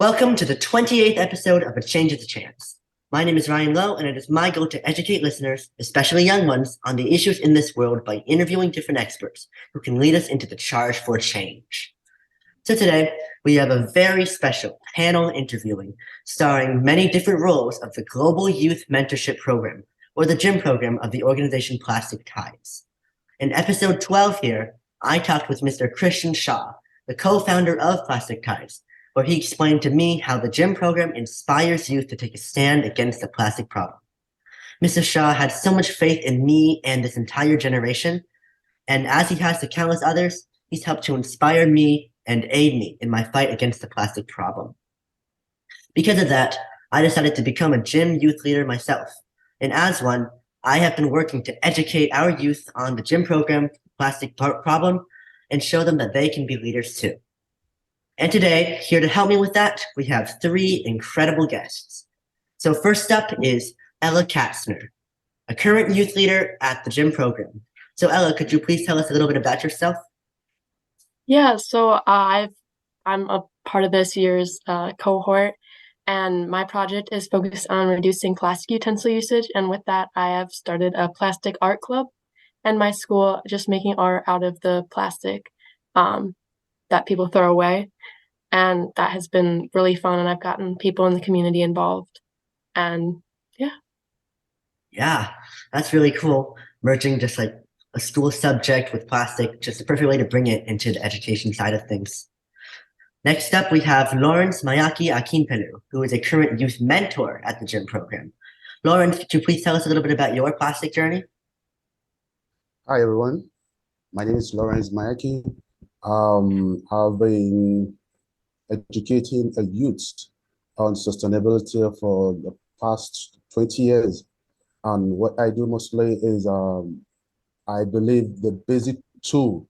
Welcome to the 28th episode of A Change is a Chance. My name is Ryan Lowe, and it is my goal to educate listeners, especially young ones, on the issues in this world by interviewing different experts who can lead us into the charge for change. So today, we have a very special panel interviewing starring many different roles of the Global Youth Mentorship Program, or the GYM program of the organization Plastic Ties. In episode 12 here, I talked with Mr. Christian Shaw, the co-founder of Plastic Ties, where he explained to me how the GYM program inspires youth to take a stand against the plastic problem. Mr. Shaw had so much faith in me and this entire generation, and as he has to countless others, he's helped to inspire me and aid me in my fight against the plastic problem. Because of that, I decided to become a GYM youth leader myself, and as one, I have been working to educate our youth on the GYM program, plastic problem, and show them that they can be leaders too. And today, here to help me with that, we have three incredible guests. So first up is Ella Katsner, a current youth leader at the GYM program. So Ella, could you please tell us a little bit about yourself? Yeah, so I'm a part of this year's cohort, and my project is focused on reducing plastic utensil usage. And with that, I have started a plastic art club, and my school just making art out of the plastic that people throw away. And that has been really fun, and I've gotten people in the community involved. And yeah. Yeah, that's really cool. Merging just like a school subject with plastic, just a perfect way to bring it into the education side of things. Next up, we have Lawrence Mayaki Akinpelu, who is a current youth mentor at the GYM program. Lawrence, could you please tell us a little bit about your plastic journey? Hi, everyone. My name is Lawrence Mayaki. I've been educating a youth on sustainability for the past 20 years. And what I do mostly is I believe the basic tool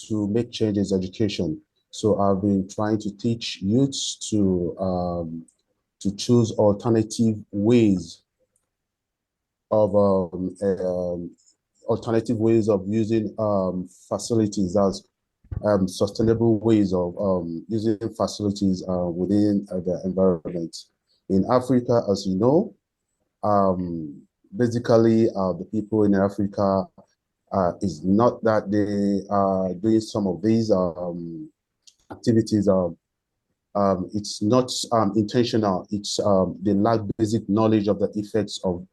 to make change is education. So I've been trying to teach youths to choose alternative ways of using facilities as sustainable ways of using facilities within the environment. In Africa, as you know, basically the people in Africa is not that they are doing some of these activities. It's not intentional. It's they lack basic knowledge of the effects of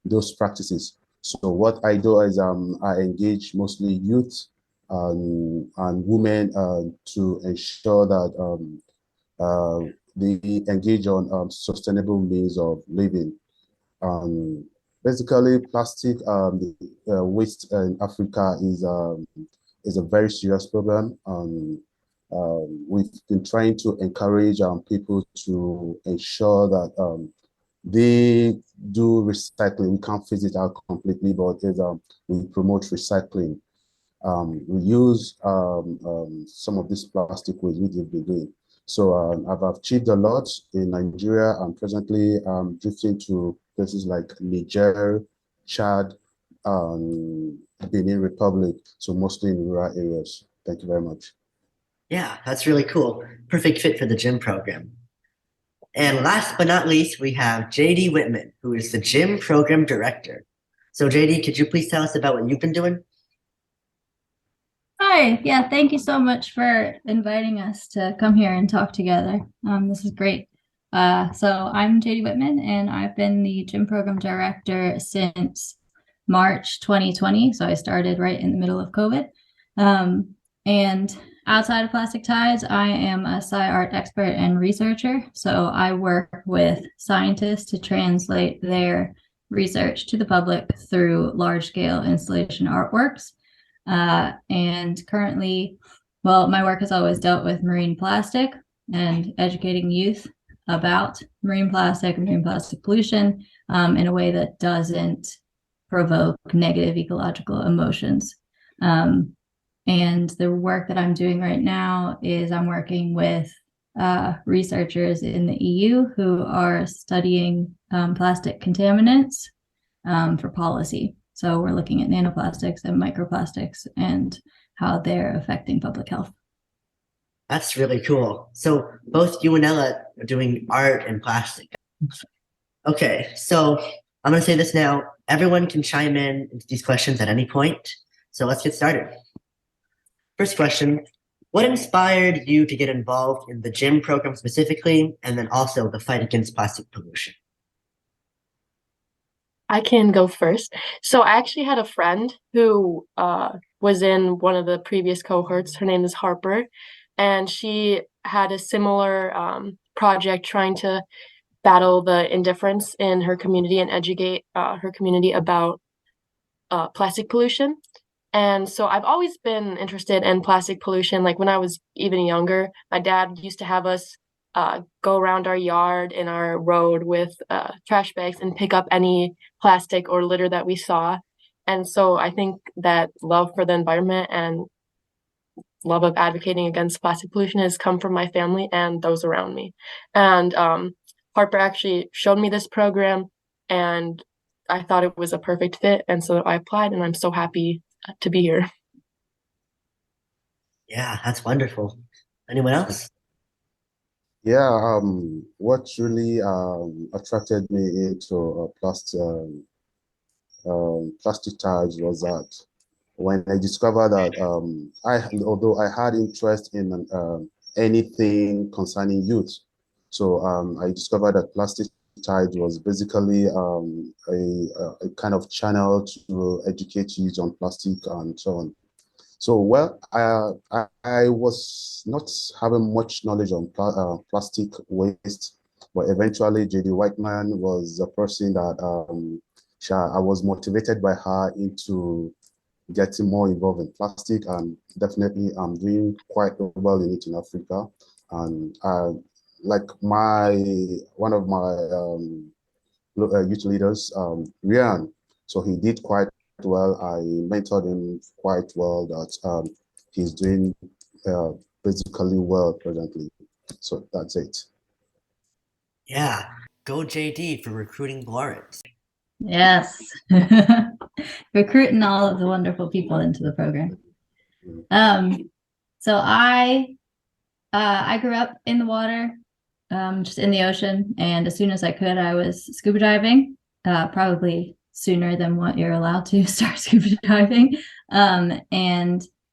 those practices. So what I do is I engage mostly youth and women to ensure that they engage on sustainable means of living. Basically, plastic waste in Africa is a very serious problem. We've been trying to encourage people to ensure that they do recycling. We can't phase it out completely, but we promote recycling. We use some of this plastic waste which we've been doing. So I've achieved a lot in Nigeria. I'm presently drifting to places like Niger, Chad, Benin Republic, so mostly in rural areas. Thank you very much. Yeah, that's really cool. Perfect fit for the GYM program. And last but not least, we have JD Whitman, who is the GYM program director. So JD, could you please tell us about what you've been doing? Hi, yeah, thank you so much for inviting us to come here and talk together. This is great. So I'm JD Whitman, and I've been the GYM program director since March 2020. So I started right in the middle of COVID. And outside of Plastic Ties, I am a sci art expert and researcher. So I work with scientists to translate their research to the public through large-scale installation artworks. And currently, well, my work has always dealt with marine plastic and educating youth about marine plastic and marine plastic pollution in a way that doesn't provoke negative ecological emotions. And the work that I'm doing right now is I'm working with researchers in the EU who are studying plastic contaminants for policy. So we're looking at nanoplastics and microplastics and how they're affecting public health. That's really cool. So both you and Ella are doing art and plastic. Okay, so I'm going to say this now. Everyone can chime in into these questions at any point. So let's get started. First question, what inspired you to get involved in the gym program specifically, and then also the fight against plastic pollution? I can go first. So I actually had a friend who was in one of the previous cohorts. Her name is Harper, and she had a similar project trying to battle the indifference in her community and educate her community about plastic pollution. And so I've always been interested in plastic pollution. Like when I was even younger, my dad used to have us go around our yard and our road with trash bags and pick up any plastic or litter that we saw. And so I think that love for the environment and love of advocating against plastic pollution has come from my family and those around me. And Harper actually showed me this program, and I thought it was a perfect fit. And so I applied, and I'm so happy to be here. Yeah, that's wonderful. Anyone else? Yeah, what really attracted me into plastic tags was that when I discovered that although I had interest in anything concerning youth, so I discovered that plastic tide was basically a kind of channel to educate youth on plastic and so on. So, well, I was not having much knowledge on plastic waste, but eventually JD Whitman was a person that I was motivated by her into getting more involved in plastic, and definitely I'm doing quite well in it in Africa. And like one of my youth leaders, Rian, so he did quite well. I mentored him quite well. That he's doing uh, basically well presently. So that's it. Yeah, go JD for recruiting Lawrence. Yes. Recruiting all of the wonderful people into the program. So I grew up in the water, just in the ocean, and as soon as I could, I was scuba diving, probably sooner than what you're allowed to start scuba diving. And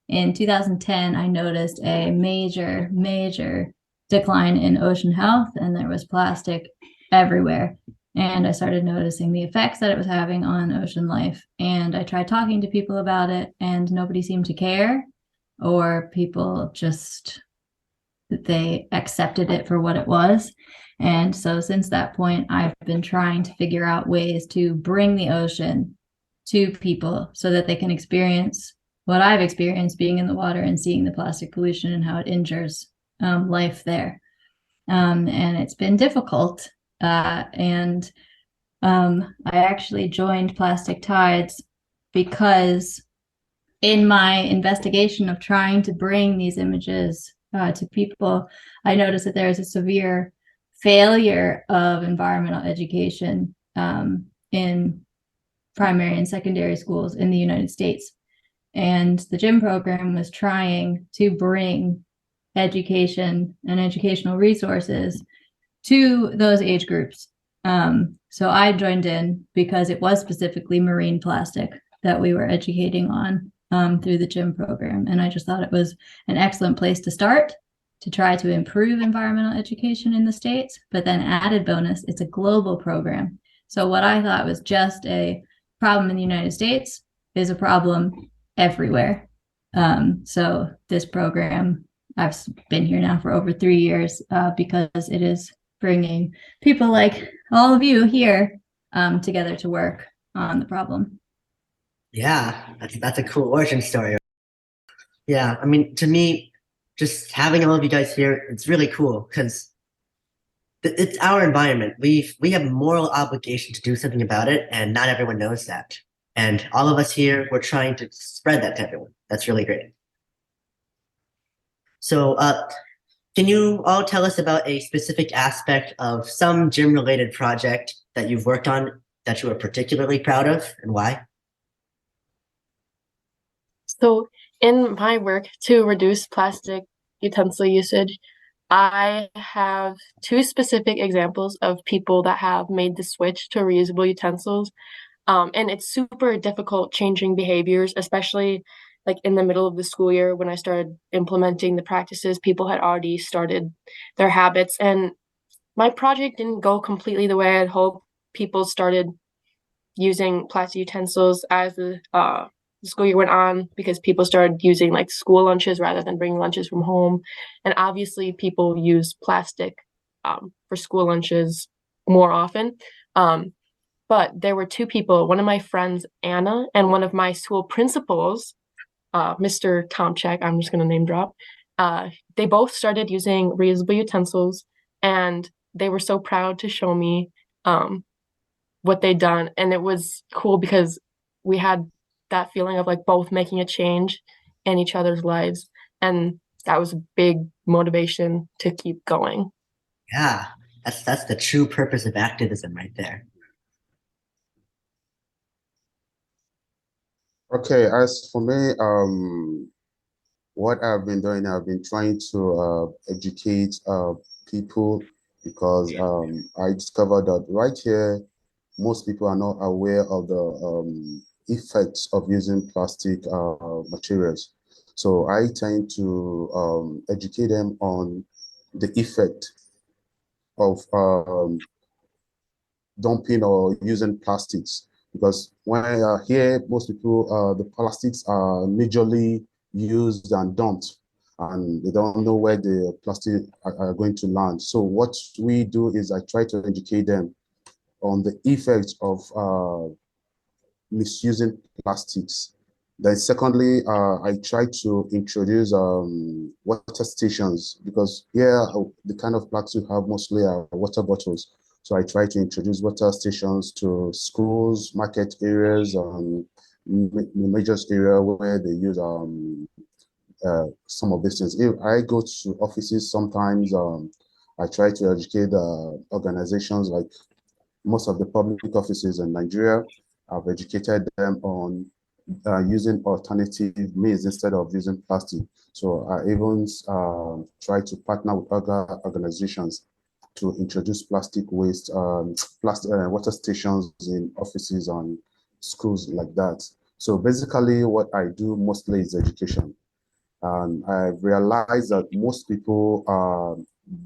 in 2010, I noticed a major decline in ocean health, and there was plastic everywhere. And I started noticing the effects that it was having on ocean life. And I tried talking to people about it, and nobody seemed to care, or people just, they accepted it for what it was. And so since that point, I've been trying to figure out ways to bring the ocean to people so that they can experience what I've experienced being in the water and seeing the plastic pollution and how it injures life there. And it's been difficult. And I actually joined Plastic Tides because in my investigation of trying to bring these images to people, I noticed that there is a severe failure of environmental education in primary and secondary schools in the United States. And the gym program was trying to bring education and educational resources to those age groups. So I joined in because it was specifically marine plastic that we were educating on through the gym program. And I just thought it was an excellent place to start to try to improve environmental education in the States. But then added bonus, it's a global program. So what I thought was just a problem in the United States is a problem everywhere. So this program, I've been here now for over 3 years because it is bringing people like all of you here together to work on the problem. Yeah, that's a cool origin story. Yeah, I mean, to me, just having all of you guys here, it's really cool because it's our environment. We have a moral obligation to do something about it, and not everyone knows that. And all of us here, we're trying to spread that to everyone. That's really great. So, can you all tell us about a specific aspect of some gym-related project that you've worked on that you are particularly proud of, and why? So in my work to reduce plastic utensil usage, I have two specific examples of people that have made the switch to reusable utensils. And it's super difficult changing behaviors, especially like in the middle of the school year when I started implementing the practices. People had already started their habits, and my project didn't go completely the way I'd hoped. People started using plastic utensils as the school year went on because people started using like school lunches rather than bringing lunches from home. And obviously, people use plastic for school lunches more often. But there were two people, one of my friends, Anna, and one of my school principals, Mr. Tomchek, I'm just going to name drop. They both started using reusable utensils, and they were so proud to show me what they'd done. And it was cool because we had that feeling of like both making a change in each other's lives. And that was a big motivation to keep going. Yeah, that's the true purpose of activism right there. Okay, as for me, what I've been doing, I've been trying to educate people because I discovered that right here, most people are not aware of the effects of using plastic materials. So I tend to educate them on the effect of dumping or using plastics. Because when here, most people, the plastics are majorly used and dumped, and they don't know where the plastic are going to land. So what we do is I try to educate them on the effects of misusing plastics. Then secondly, I try to introduce water stations because here the kind of plastic we have mostly are water bottles. So I try to introduce water stations to schools, market areas, major area where they use some of these things. If I go to offices, sometimes I try to educate organizations like most of the public offices in Nigeria. I've educated them on using alternative means instead of using plastic. So I even try to partner with other organizations to introduce plastic waste, plastic water stations in offices and schools like that. So basically what I do mostly is education. And I realized that most people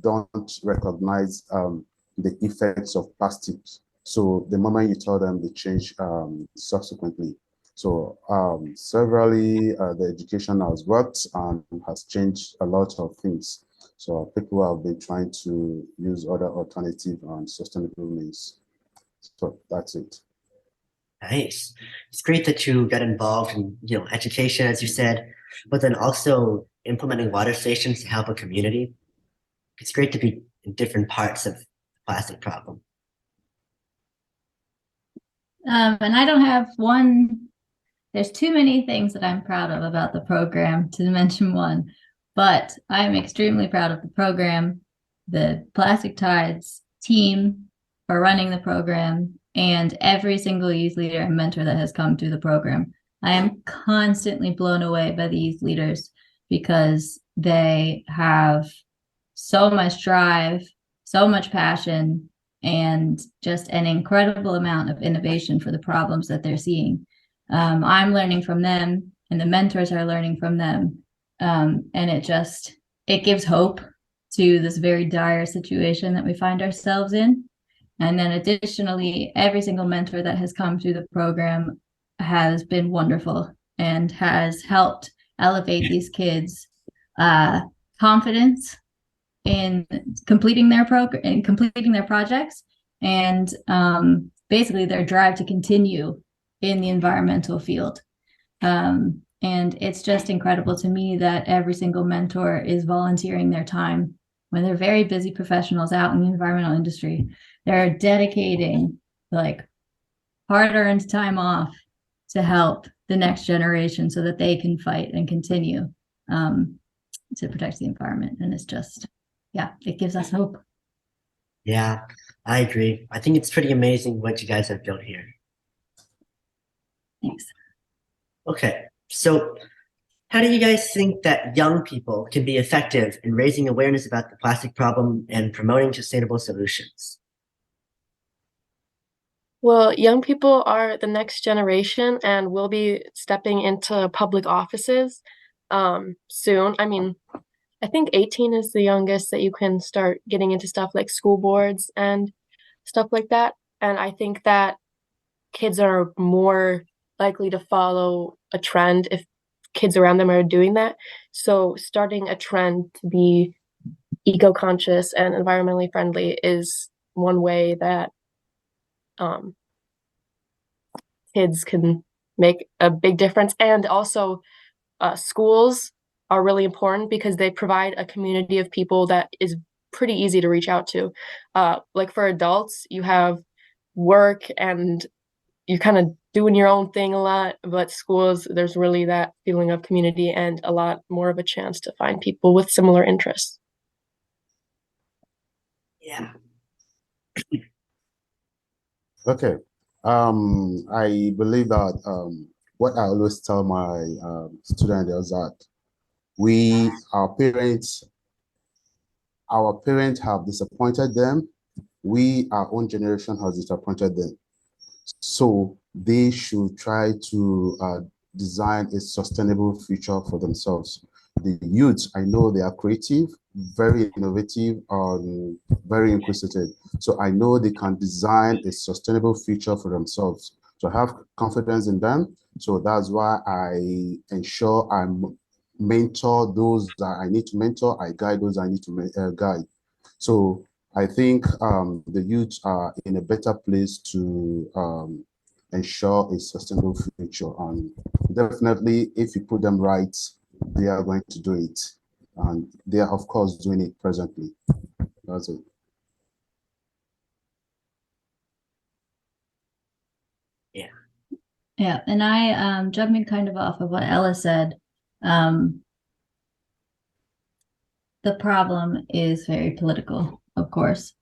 don't recognize the effects of plastics. So the moment you tell them, they change subsequently. So severally, the education has worked and has changed a lot of things. So people have been trying to use other alternative and sustainable means. So that's it. Nice. It's great that you got involved in, education, as you said, but then also implementing water stations to help a community. It's great to be in different parts of the plastic problem. And I don't have one, there's too many things that I'm proud of about the program to mention one, but I'm extremely proud of the program, the Plastic Tides team for running the program, and every single youth leader and mentor that has come through the program. I am constantly blown away by the youth leaders because they have so much drive, so much passion, and just an incredible amount of innovation for the problems that they're seeing. I'm learning from them, and the mentors are learning from them. And it gives hope to this very dire situation that we find ourselves in. And then additionally, every single mentor that has come through the program has been wonderful and has helped elevate these kids' confidence in completing their projects, and basically their drive to continue in the environmental field. And it's just incredible to me that every single mentor is volunteering their time when they're very busy professionals out in the environmental industry. They're dedicating like hard-earned time off to help the next generation so that they can fight and continue to protect the environment. And it's just, yeah, it gives us hope. Yeah, I agree. I think it's pretty amazing what you guys have built here. Thanks. Okay, so How do you guys think that young people can be effective in raising awareness about the plastic problem and promoting sustainable solutions? Well, young people are the next generation and will be stepping into public offices soon. I mean, I think 18 is the youngest that you can start getting into stuff like school boards and stuff like that. And I think that kids are more likely to follow a trend if kids around them are doing that. So starting a trend to be eco-conscious and environmentally friendly is one way that um, kids can make a big difference. And also, schools are really important because they provide a community of people that is pretty easy to reach out to. Like for adults, you have work and you're kind of doing your own thing a lot, but schools, there's really that feeling of community and a lot more of a chance to find people with similar interests. Yeah. Okay. I believe that what I always tell my students is that our parents have disappointed them. Our own generation has disappointed them. So they should try to design a sustainable future for themselves. The youth, I know they are creative, very innovative, very inquisitive. So I know they can design a sustainable future for themselves. So I have confidence in them. So that's why I ensure I mentor those that I need to mentor. I guide those I need to guide. So I think the youth are in a better place to ensure a sustainable future. And definitely, if you put them right, they are going to do it. And they are, of course, doing it presently. That's it. Yeah. Yeah, and I jumping kind of off of what Ella said, um, the problem is very political, of course.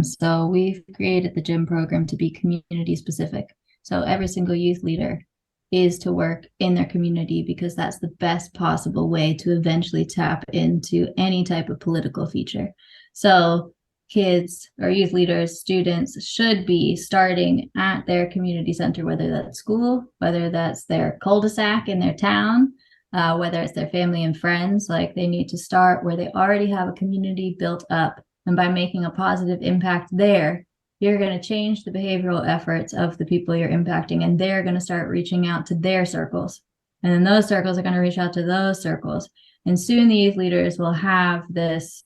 So we've created the gym program to be community specific. So every single youth leader is to work in their community because that's the best possible way to eventually tap into any type of political feature. So kids or youth leaders, students should be starting at their community center, whether that's school, whether that's their cul-de-sac in their town, whether it's their family and friends. Like they need to start where they already have a community built up. And by making a positive impact there, you're going to change the behavioral efforts of the people you're impacting, and they're going to start reaching out to their circles. And then those circles are going to reach out to those circles. And soon the youth leaders will have this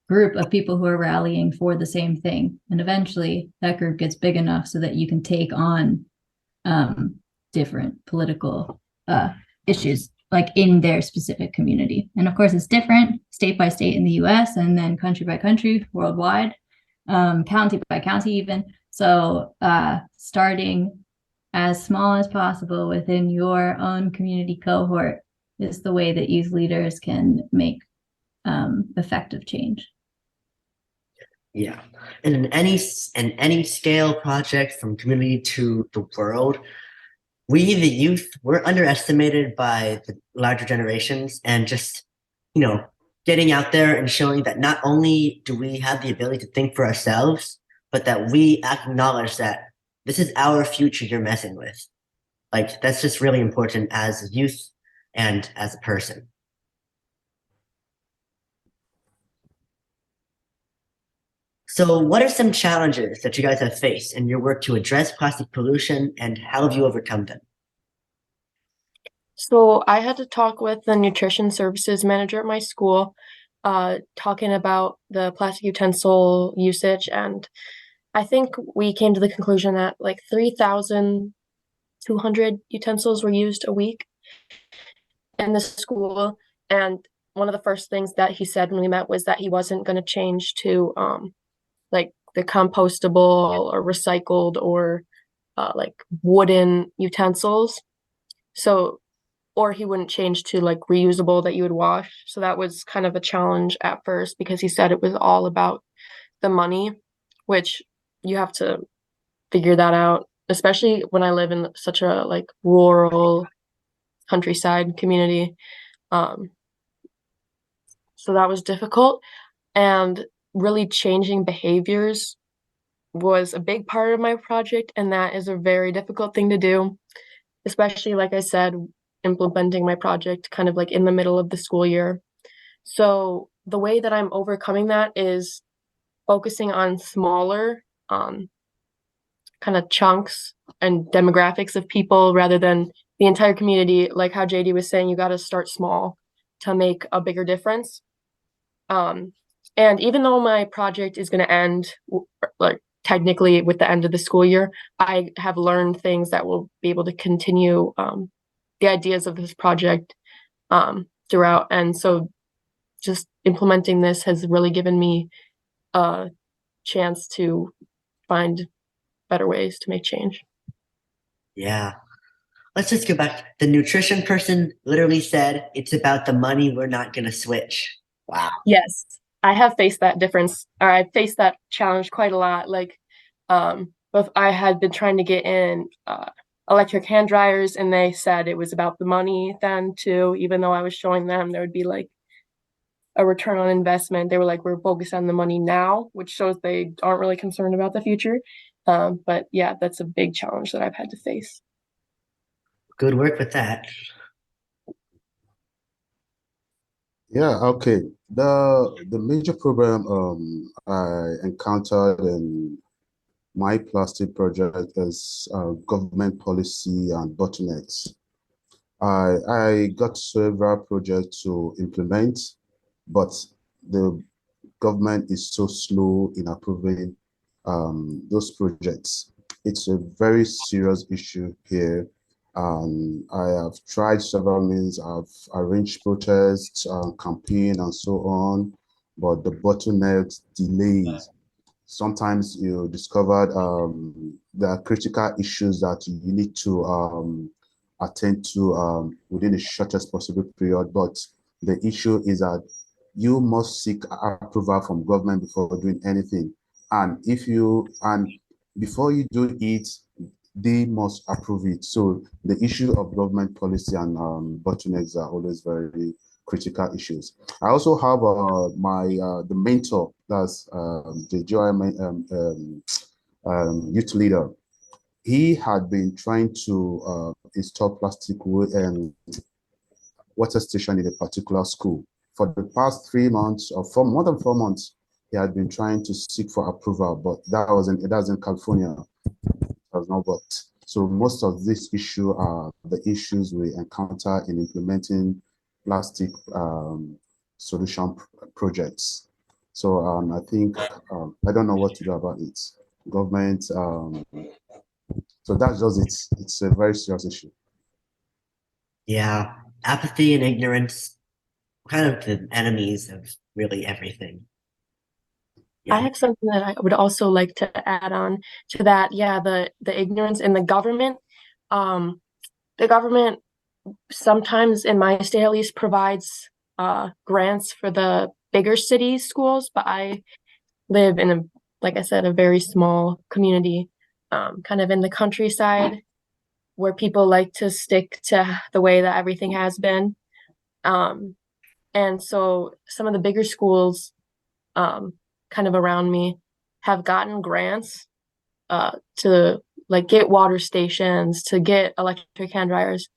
group of people who are rallying for the same thing. And eventually that group gets big enough so that you can take on different political issues like in their specific community. And of course, it's different state by state in the US and then country by country worldwide, county by county even. So starting as small as possible within your own community cohort is the way that youth leaders can make effective change. Yeah. And in any scale project from community to the world, we, the youth, we're underestimated by the larger generations, and just, getting out there and showing that not only do we have the ability to think for ourselves, but that we acknowledge that this is our future you're messing with. Like, that's just really important as a youth and as a person. So, what are some challenges that you guys have faced in your work to address plastic pollution, and how have you overcome them? So I had to talk with the nutrition services manager at my school, talking about the plastic utensil usage, and I think we came to the conclusion that like 3,200 utensils were used a week in the school. And one of the first things that he said when we met was that he wasn't going to change to like the compostable or recycled or like wooden utensils. So, or he wouldn't change to like reusable that you would wash. So that was kind of a challenge at first because he said it was all about the money, which you have to figure that out, especially when I live in such a like rural countryside community. So that was difficult, and really changing behaviors was a big part of my project, and that is a very difficult thing to do, especially, like I said, implementing my project kind of like in the middle of the school year. So the way that I'm overcoming that is focusing on smaller kind of chunks and demographics of people rather than the entire community. Like how JD was saying, you got to start small to make a bigger difference. And even though my project is going to end like technically with the end of the school year, I have learned things that will be able to continue the ideas of this project throughout. And so just implementing this has really given me a chance to find better ways to make change. Yeah. Let's just go back. The nutrition person literally said, it's about the money, we're not going to switch. Wow. Yes, I have faced that difference, or I faced that challenge quite a lot. Like, both I had been trying to get in electric hand dryers, and they said it was about the money then too, even though I was showing them there would be like a return on investment. They were like, we're focused on the money now, which shows they aren't really concerned about the future. But yeah, that's a big challenge that I've had to face. Good work with that. Yeah, okay. The major problem I encountered in my plastic project is government policy and bottlenecks. I got several projects to implement, but the government is so slow in approving those projects. It's a very serious issue here. I have tried several means. I've arranged protests, campaign, and so on, but the bottlenecks, delays. Sometimes you discovered there are critical issues that you need to attend to within the shortest possible period. But the issue is that you must seek approval from government before doing anything. And before you do it, they must approve it. So the issue of government policy and bottlenecks are always very critical issues. I also have the mentor, that's the JI youth leader. He had been trying to install plastic water station in a particular school. For the past 3 months, or for more than 4 months, he had been trying to seek for approval, but that was in California. It has not worked. So most of these issues are the issues we encounter in implementing plastic solution projects. So I think I don't know what to do about it. Government. So that's just it. It's a very serious issue. Yeah. Apathy and ignorance, kind of the enemies of really everything. I have something that I would also like to add on to that. Yeah, the ignorance in the government. The government sometimes, in my state at least, provides grants for the bigger city schools, but I live in like I said, a very small community, kind of in the countryside, where people like to stick to the way that everything has been. And so some of the bigger schools kind of around me have gotten grants to like get water stations, to get electric hand dryers,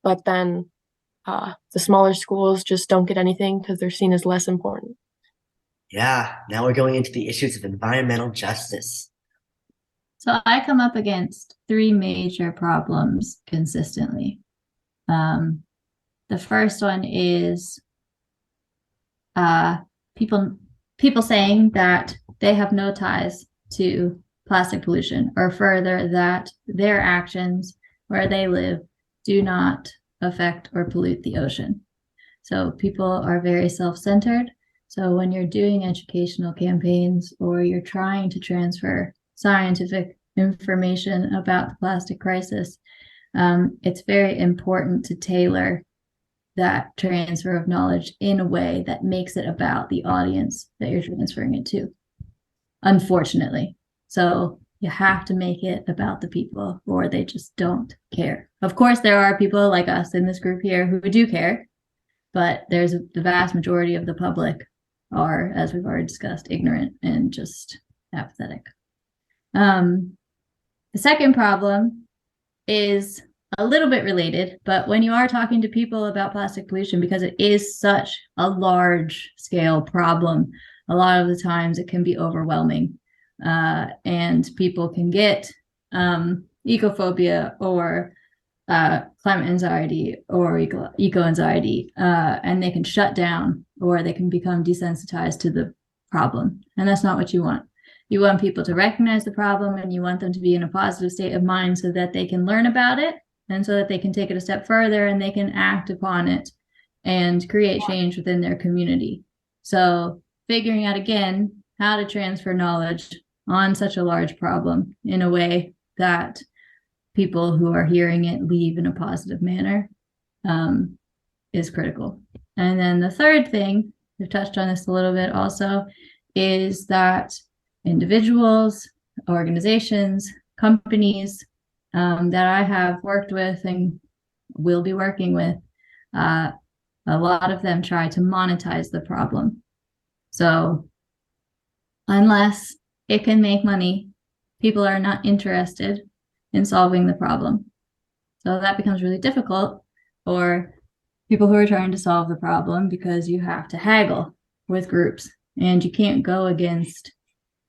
but then the smaller schools just don't get anything because they're seen as less important. Yeah. Now we're going into the issues of environmental justice. So I come up against 3 major problems consistently. The first one is people saying that they have no ties to plastic pollution, or further, that their actions where they live do not affect or pollute the ocean. So people are very self-centered. So when you're doing educational campaigns or you're trying to transfer scientific information about the plastic crisis, it's very important to tailor that transfer of knowledge in a way that makes it about the audience that you're transferring it to, unfortunately. So You have to make it about the people, or they just don't care. Of course, there are people like us in this group here who do care, but there's the vast majority of the public are, as we've already discussed, ignorant and just apathetic. The second problem is a little bit related, but when you are talking to people about plastic pollution, because it is such a large scale problem, a lot of the times it can be overwhelming, and people can get ecophobia or climate anxiety or eco anxiety, and they can shut down or they can become desensitized to the problem. And that's not what you want. You want people to recognize the problem, and you want them to be in a positive state of mind so that they can learn about it and so that they can take it a step further and they can act upon it and create change within their community. So figuring out, again, how to transfer knowledge on such a large problem in a way that people who are hearing it leave in a positive manner is critical. And then the third thing, we've touched on this a little bit also, is that individuals, organizations, companies that I have worked with and will be working with, a lot of them try to monetize the problem. So unless it can make money, people are not interested in solving the problem. So that becomes really difficult for people who are trying to solve the problem, because you have to haggle with groups, and you can't go against,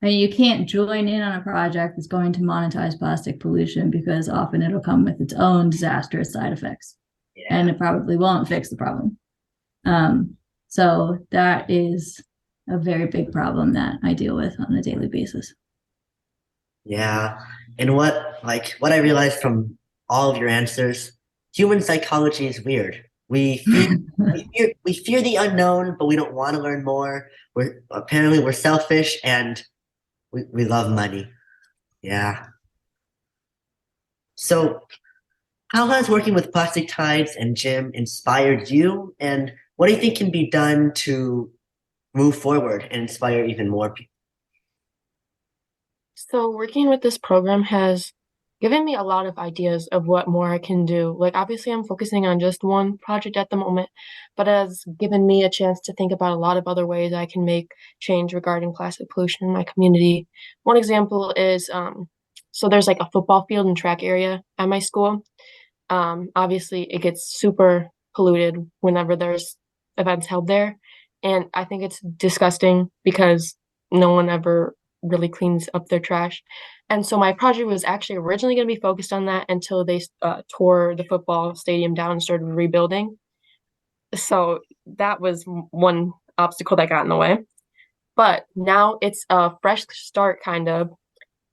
I mean, you can't join in on a project that's going to monetize plastic pollution, because often it'll come with its own disastrous side effects. Yeah. And it probably won't fix the problem. So that is a very big problem that I deal with on a daily basis. Yeah. And what I realized from all of your answers, human psychology is weird. We fear the unknown, but we don't want to learn more. We're selfish, and we love money. Yeah. So how has working with plastic tides and Jim inspired you? And what do you think can be done to move forward and inspire even more people? So working with this program has given me a lot of ideas of what more I can do. Like, obviously I'm focusing on just one project at the moment, but it has given me a chance to think about a lot of other ways I can make change regarding plastic pollution in my community. One example is, so there's like a football field and track area at my school. Obviously it gets super polluted whenever there's events held there. And I think it's disgusting because no one ever really cleans up their trash. And so my project was actually originally going to be focused on that until they tore the football stadium down and started rebuilding. So that was one obstacle that got in the way. But now it's a fresh start, kind of.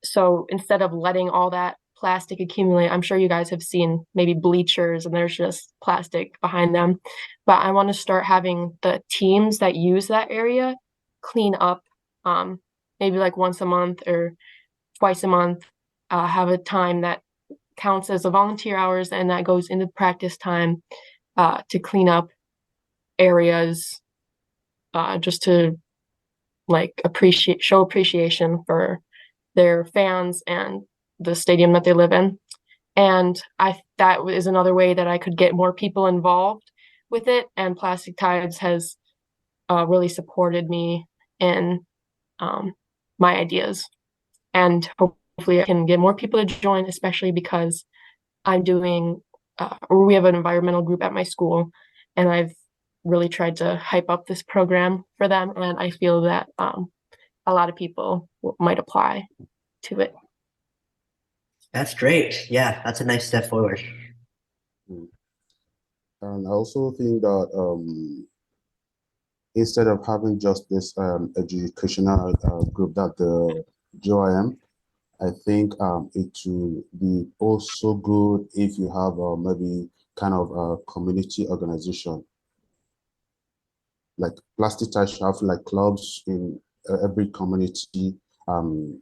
So instead of letting all that plastic accumulate, I'm sure you guys have seen maybe bleachers and there's just plastic behind them. But I want to start having the teams that use that area clean up, maybe like once a month or twice a month, have a time that counts as a volunteer hours and that goes into practice time to clean up areas, just to like show appreciation for their fans and the stadium that they live in. And that is another way that I could get more people involved with it. And Plastic Tides has really supported me in my ideas. And hopefully I can get more people to join, especially because I'm doing, we have an environmental group at my school, and I've really tried to hype up this program for them. And I feel that a lot of people might apply to it. That's great. Yeah, that's a nice step forward. And I also think that instead of having just this educational group that the JOIM, I think it will be also good if you have maybe kind of a community organization. Like Plastic Ties should have like clubs in every community. In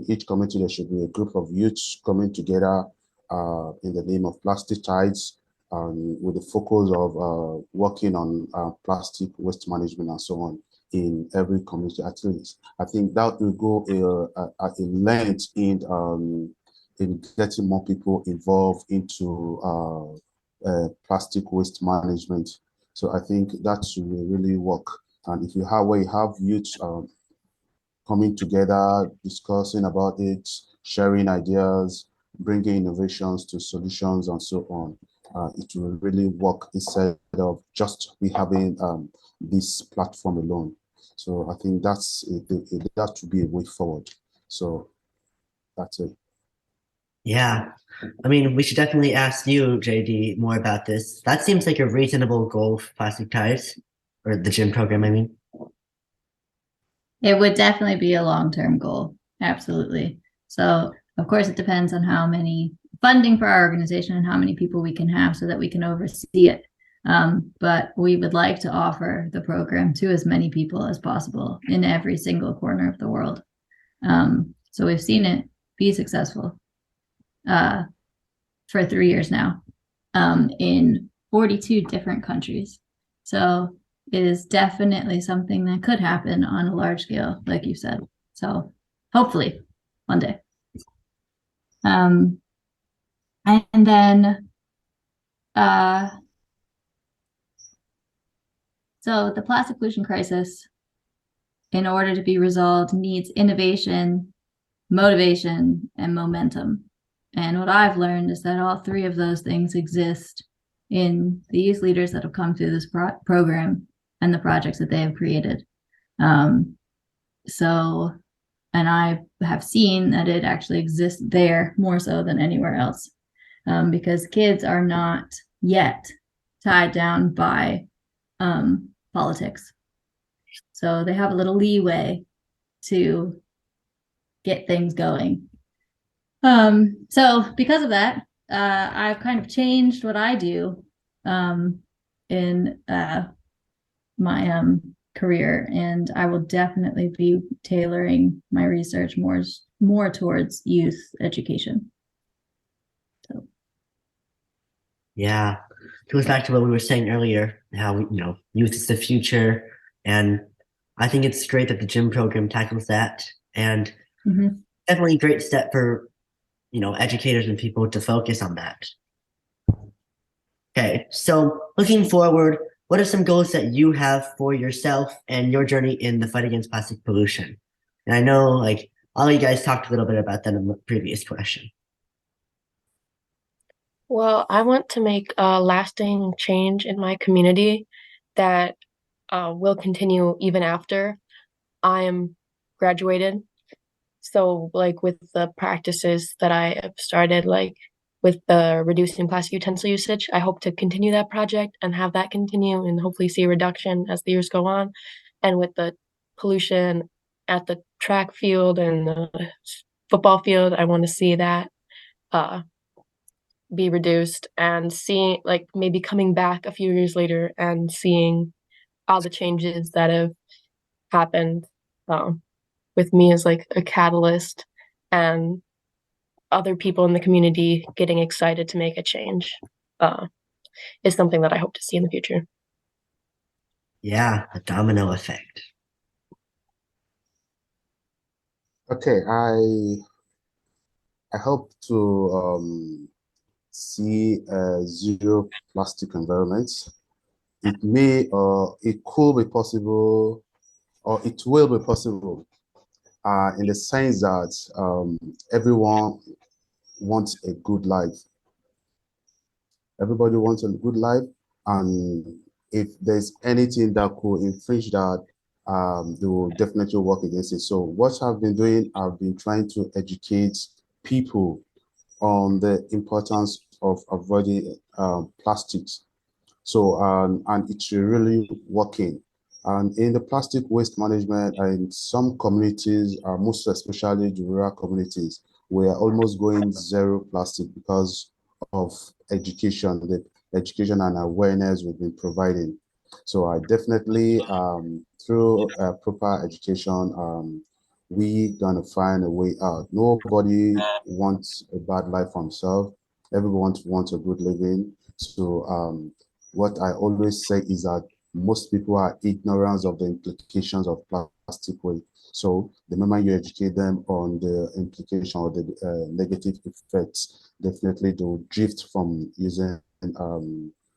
each community, there should be a group of youths coming together in the name of Plastic Tides, with the focus of working on plastic waste management and so on. in every community at least. I think that will go a length in getting more people involved into plastic waste management. So I think that will really work. And if you have where you have youth coming together, discussing about it, sharing ideas, bringing innovations to solutions and so on, it will really work instead of just we having this platform alone. So I think that would be a way forward. So that's it. Yeah. I mean, we should definitely ask you, JD, more about this. That seems like a reasonable goal for plastic ties, or the gym program, I mean. It would definitely be a long-term goal. Absolutely. So, of course, it depends on how many funding for our organization and how many people we can have so that we can oversee it. But we would like to offer the program to as many people as possible in every single corner of the world. So we've seen it be successful for 3 years now in 42 different countries. So it is definitely something that could happen on a large scale, like you said. So hopefully one day. And then so the plastic pollution crisis, in order to be resolved, needs innovation, motivation, and momentum. And what I've learned is that all three of those things exist in the youth leaders that have come through this program and the projects that they have created. And I have seen that it actually exists there more so than anywhere else, because kids are not yet tied down by politics. So they have a little leeway to get things going. So because of that, I've kind of changed what I do in my career, and I will definitely be tailoring my research more towards youth education. So Yeah. It goes back to what we were saying earlier, how youth is the future. And I think it's great that the gym program tackles that. And definitely a great step for educators and people to focus on that. Okay, so looking forward, what are some goals that you have for yourself and your journey in the fight against plastic pollution? And I know like all you guys talked a little bit about that in the previous question. Well, I want to make a lasting change in my community that will continue even after I am graduated. So, like with the practices that I have started, like with the reducing plastic utensil usage, I hope to continue that project and have that continue and hopefully see a reduction as the years go on. And with the pollution at the track field and the football field, I want to see that be reduced and seeing like maybe coming back a few years later and seeing all the changes that have happened with me as like a catalyst and other people in the community getting excited to make a change is something that I hope to see in the future. Yeah, a domino effect. Okay, I hope to see zero plastic environments. It could be possible, or it will be possible, in the sense that everyone wants a good life. Everybody wants a good life, and if there's anything that could infringe that, they will definitely work against it. So what I've been doing, I've been trying to educate people on the importance of avoiding plastics. So, and it's really working. And in the plastic waste management, in some communities, most especially the rural communities, we are almost going zero plastic because of education, the education and awareness we've been providing. So I definitely, through proper education, we gonna find a way out. Nobody wants a bad life for himself. Everyone wants a good living. So what I always say is that most people are ignorant of the implications of plastic waste. So the moment you educate them on the implication or the negative effects, definitely they'll drift from using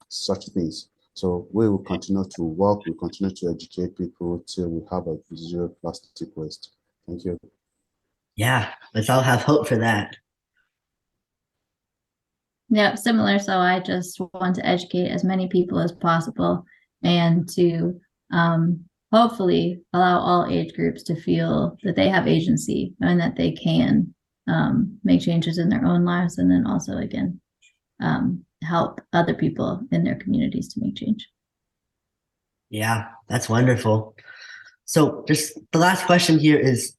such things. So we will continue to work, we continue to educate people till we have a zero plastic waste. Thank you. Yeah, let's all have hope for that. Yeah, similar. So I just want to educate as many people as possible and to hopefully allow all age groups to feel that they have agency and that they can make changes in their own lives, and then also, again, help other people in their communities to make change. Yeah, that's wonderful. So just the last question here is,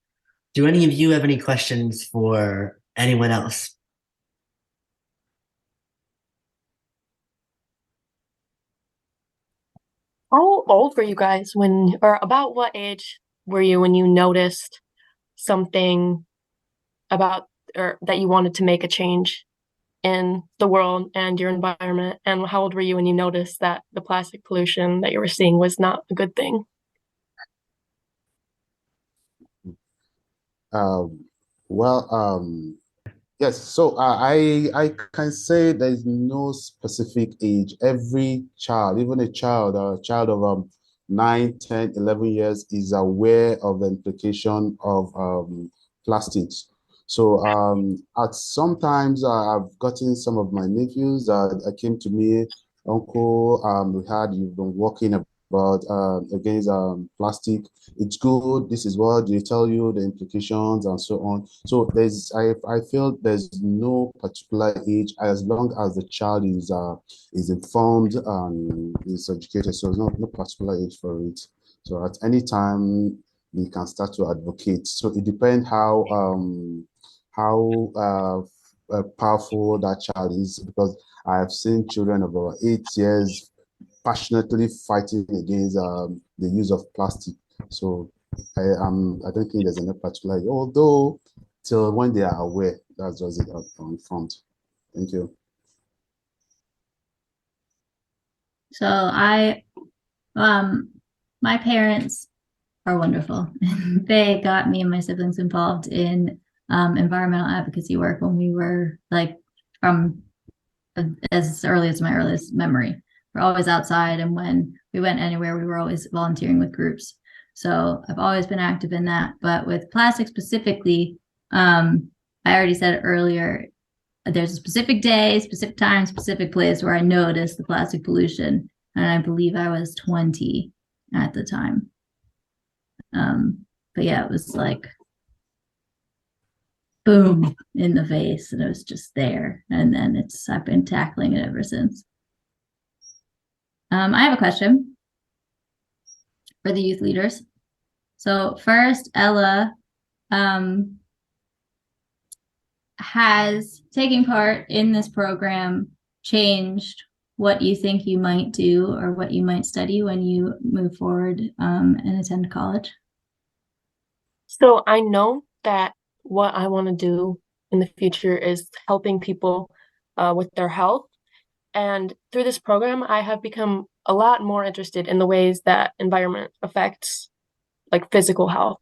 do any of you have any questions for anyone else? How old were you guys or about what age were you when you noticed something about or that you wanted to make a change in the world and your environment? And how old were you when you noticed that the plastic pollution that you were seeing was not a good thing? Um, well, yes, so I can say there is no specific age. Every child, even a child of 9, 10, 11 years is aware of the implication of plastics. So at sometimes I've gotten some of my nephews that came to me, Uncle, you've been working about against plastic. It's good. This is what they tell you, the implications and so on. So I feel there's no particular age as long as the child is informed and is educated. So there's no particular age for it. So at any time we can start to advocate. So it depends how powerful that child is, because I have seen children of about 8 years passionately fighting against the use of plastic. So I don't think there's any particular, although till when they are aware, that's just it on front. Thank you. So my parents are wonderful. They got me and my siblings involved in environmental advocacy work when we were like from as early as my earliest memory. We're always outside, and when we went anywhere, we were always volunteering with groups. So I've always been active in that. But with plastic specifically, I already said earlier, there's a specific day, specific time, specific place where I noticed the plastic pollution, and I believe I was 20 at the time. But yeah, it was like boom in the face, and it was just there. And then I've been tackling it ever since. I have a question for the youth leaders. So first, Ella, has taking part in this program changed what you think you might do or what you might study when you move forward and attend college? So I know that what I want to do in the future is helping people with their health. And through this program, I have become a lot more interested in the ways that environment affects like physical health.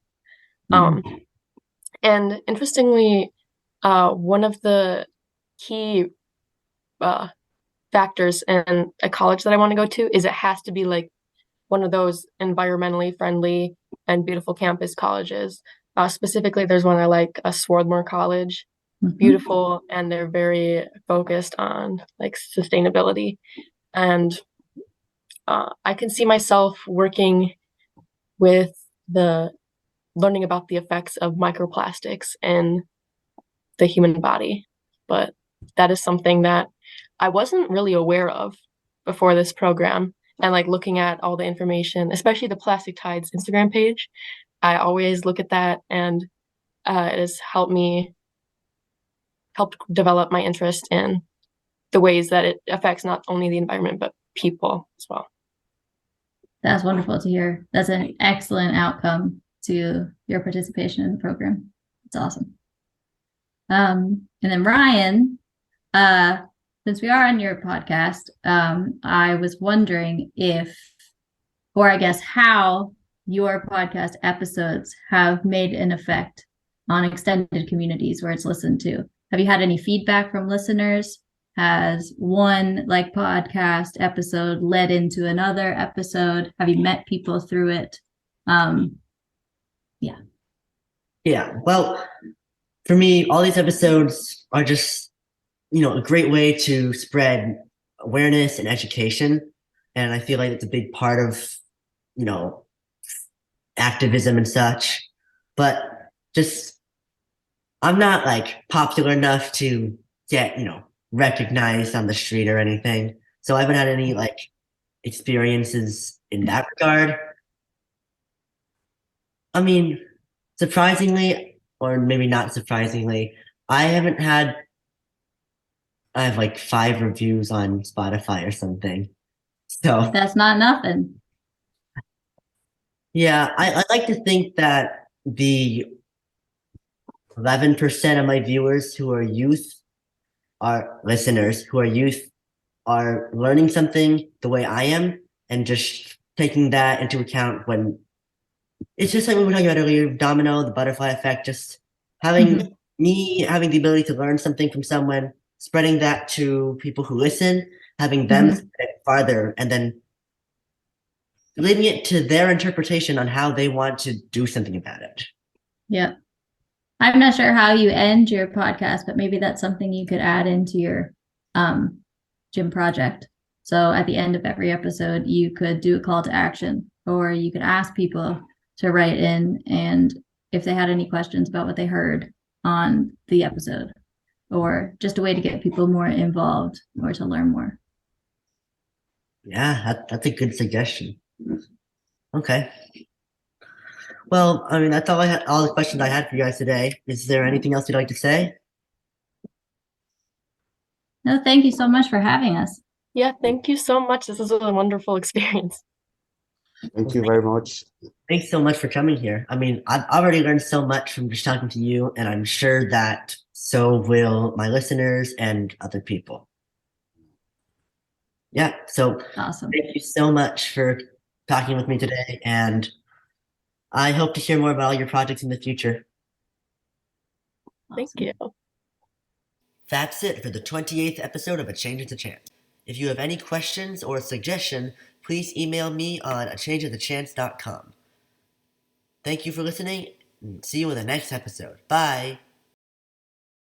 And interestingly, one of the key factors in a college that I want to go to is it has to be like one of those environmentally friendly and beautiful campus colleges. Specifically, there's one I like, a Swarthmore College, beautiful, and they're very focused on like sustainability. And I can see myself working with learning about the effects of microplastics in the human body. But that is something that I wasn't really aware of before this program. And like looking at all the information, especially the Plastic Tides Instagram page, I always look at that, and it has helped develop my interest in the ways that it affects not only the environment, but people as well. That's wonderful to hear. That's an excellent outcome to your participation in the program. It's awesome. And then Ryan, since we are on your podcast, I was wondering if or I guess how your podcast episodes have made an effect on extended communities where it's listened to. Have you had any feedback from listeners? Has one like podcast episode led into another episode? Have you met people through it? Yeah. Well, for me, all these episodes are just, a great way to spread awareness and education. And I feel like it's a big part of, activism and such. But just, I'm not like popular enough to get, recognized on the street or anything. So I haven't had any like experiences in that regard. I mean, surprisingly, or maybe not surprisingly, I haven't had, I have like 5 reviews on Spotify or something. So That's not nothing. yeah, I like to think that the 11% of my viewers who are youth are listeners who are youth are learning something the way I am and just taking that into account when it's just like we were talking about earlier, domino, the butterfly effect, just having me having the ability to learn something from someone, spreading that to people who listen, having them spread it farther, and then leaving it to their interpretation on how they want to do something about it. Yeah. I'm not sure how you end your podcast, but maybe that's something you could add into your gym project. So at the end of every episode, you could do a call to action, or you could ask people to write in and if they had any questions about what they heard on the episode, or just a way to get people more involved or to learn more. Yeah, that's a good suggestion. Okay. Well, I mean, that's all I had, all the questions I had for you guys today. Is there anything else you'd like to say? No, thank you so much for having us. Yeah, thank you so much. This is a wonderful experience. Thank you very much. Thanks so much for coming here. I mean, I've already learned so much from just talking to you, and I'm sure that so will my listeners and other people. Yeah, so Awesome. thank you so much for talking with me today, and I hope to hear more about all your projects in the future. Thank you. That's it for the 28th episode of A Change is a Chance. If you have any questions or a suggestion, please email me on achangeisachance.com. Thank you for listening, and see you in the next episode. Bye!